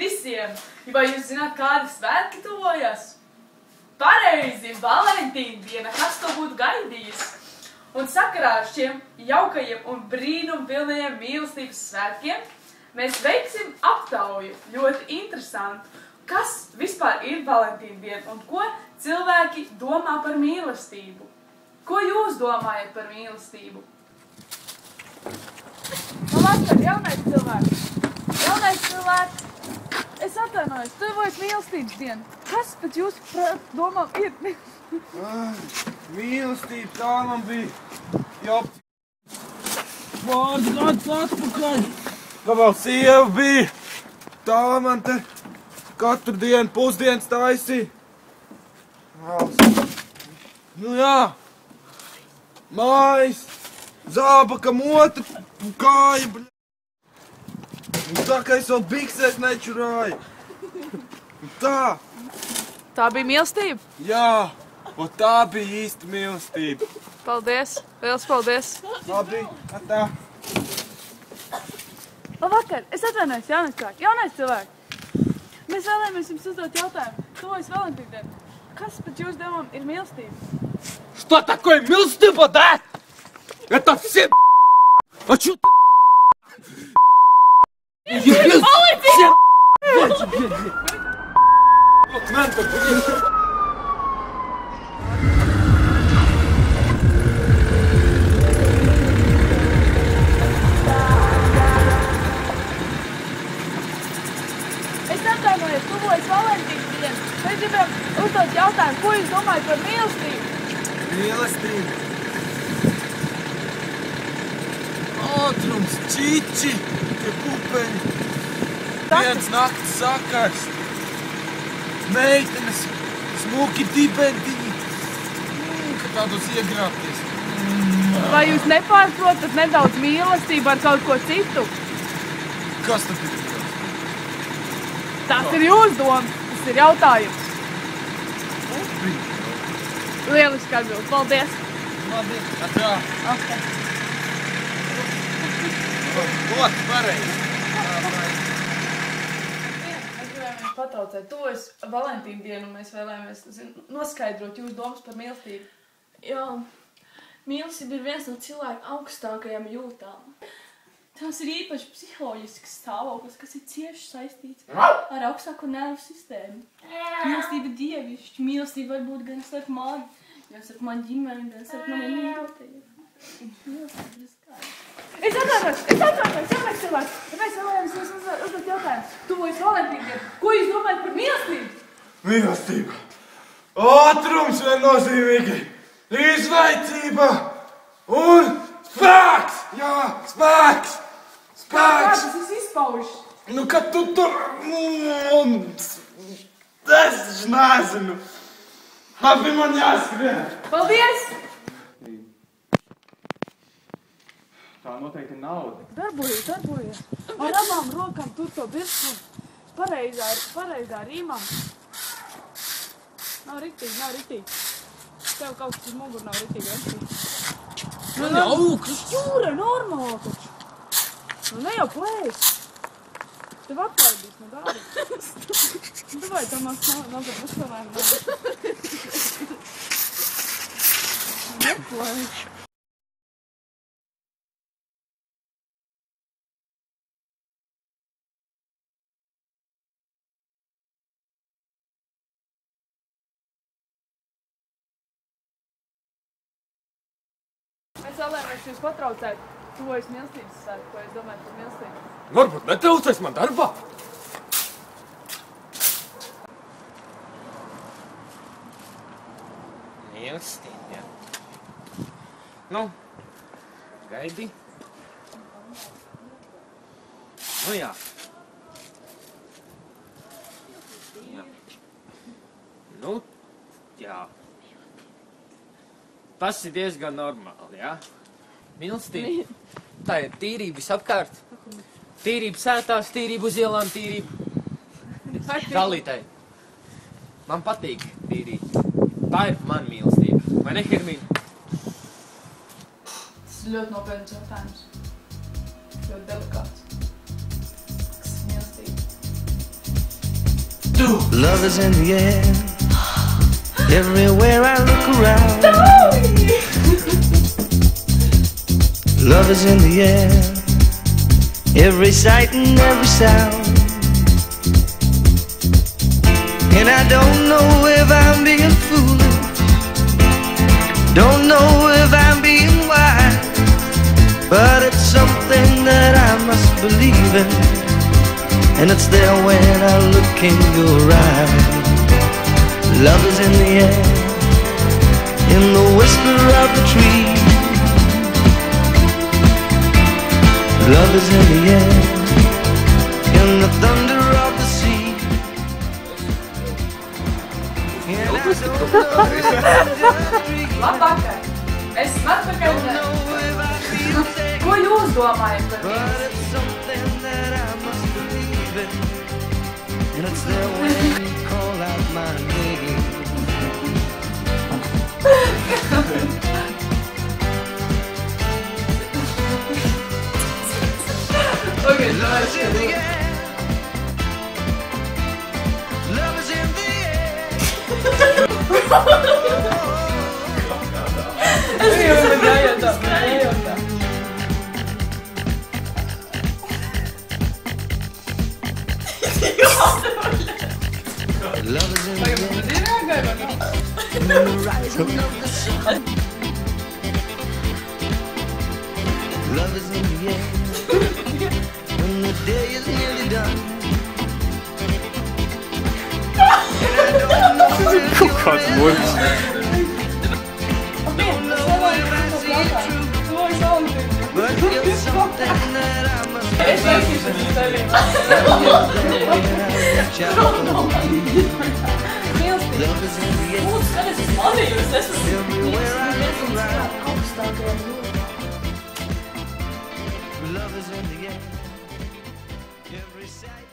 visiem! Vai jūs zināt, kādi svētki tuvojas? Pareizi, Valentīna diena, kas to būtu gaidījis? Un sakarā ar šiem jaukajiem un brīnumpilnajiem mīlestības svētkiem mēs veiksim aptauju, ļoti interesantu. Kas vispār ir Valentīna diena un ko cilvēki domā par mīlestību? Ko jūs domājat par mīlestību? Labvakar, jaunais cilvēks! Jaunais cilvēks! Es atvainojos, tuvojas mīlestības diena. Kas pēc jūsu domām ir? Mīlestība, tā man bija jau pāris gadus atpakaļ. Kā vēl sieva bija, tā man te katru dienu pusdienas taisīja. Nu jā, mājas, zābaka motra, kāja, bļa. Un tā, ka es vēl biksēs nečurāju. Un tā. Tā bija mīlestība? Jā, un tā bija īsta mīlestība. Paldies, liels paldies. Labi, tā. Labvakar, es atvainojos, jaunais cilvēks. Mēs vēlamies jums uzdot jautājumu. Tuvojas Valentīna diena. Kas pēc jūsu domām ir mīlestība? Что такое милостыба, да? Это все А чё ты все Вот надо, блин. Es atvainojos, tuvojas Valentīna diena. Mēs gribam uzdot jautājumu, ko jūs domājat par mīlestību? Mīlestība. Ātrums, čiči, tie pupeņi. Viens nakts sakars. Meitenes, smuki dibentiņi. Ka tādos iegrābties. Vai jūs nepārprotat nedaudz mīlestību ar kaut ko citu? Kas tad ir? Tas ir jūsu domas, tas ir jautājums. Lieliski atbild, paldies. Labi, tā. Okay. Ot, pareizi. Mēs gribējām patraucēt. Tuvojas Valentīna dienu, un mēs vēlējāmies noskaidrot jūsu domas par mīlestību. Jā, mīlestība ir viens no cilvēka augstākajām jūtām. Tas ir īpaši psiholoģisks stāvoklis, kas ir cieši saistīts ar augstāko nervu sistēmu. Mīlestība ir dievišķa. Mīlestība var būt gan starp mani, gan starp mani ģimeni, gan starp maniem mīļotajiem. Mīlestība ir skaidra. Es atvainojos, jaunais cilvēks. Mēs vēlējāmies jums uzdot jautājumu. Tuvojas Valentīna diena. Ko jūs domājat par mīlestību? Mīlestība. Ātrums viennozīmīgi. Izlaicība. Un spēks. Jā, spēks. Kā Spēks. tas izpaužas? Nu, kad tu tur... Es nezinu. Labi, man jāskrien. Paldies! Tā noteikti nauda. Darbojies. Ar abām rokām tur to birsmu. Pareizā rīmā. Nav riktīgi. Tev kaut kas uz muguru nav riktīgi. Man augsts. Jūra, normāli taču. Nu ne jau plēs. Tev atlaidīs no darba. Davai, Tomas, nākam uzstāvājam. Neplēš. Mēs vēlējāmies jūs patraucēt. Tuvojas mīlestības svētki, ko jūs domājat par mīlestību? Varbūt netraucēs man darbā. Mīlestība, jā. Nu, gaidi. Nu jā. Nu, jā. Tas ir diezgan normāli, jā? Mīlestība. Tā ir tīrība visapkārt. Tīrība sētās, tīrība uz ielām, tīrība dalītāji. Man patīk tīrīt. Tā ir man mīlestība. Vai ne, Hermīna? Tas ir ļoti nopietns jautājums. Ļoti delikāts. Kas ir mīlestība? Love is in the air. Everywhere I look around. Love is in the air. Every sight and every sound. And I don't know if I'm being foolish, don't know if I'm being wise, but it's something that I must believe in, and it's there when I look in your eyes. Love is in the air, in the whisper of the tree. Love is in the air, in the thunder of the sea. And I don't know if I'm just dreaming. Labvakar! Es esmu atpakaļ. Don't know if I feel safe, Ko jūs domājat par but mīlestību? it's something that I must believe in, and it's there when you call out my name. Okay, Love is in the air. Love is in the air. es jau nejautā. Love is in the air. In the rising of the sun. Love is in the air. When the day is nearly done. And I don't know if you're Kāds in muļķis. Don't know if I see it true, but it's something that I must Es believe neesmu in. tevi. Love is in the air. Lūdzu, skaties uz mani, jūs esat Everywhere I look around. augstākajā jūtā. Love is in the air. Every sight.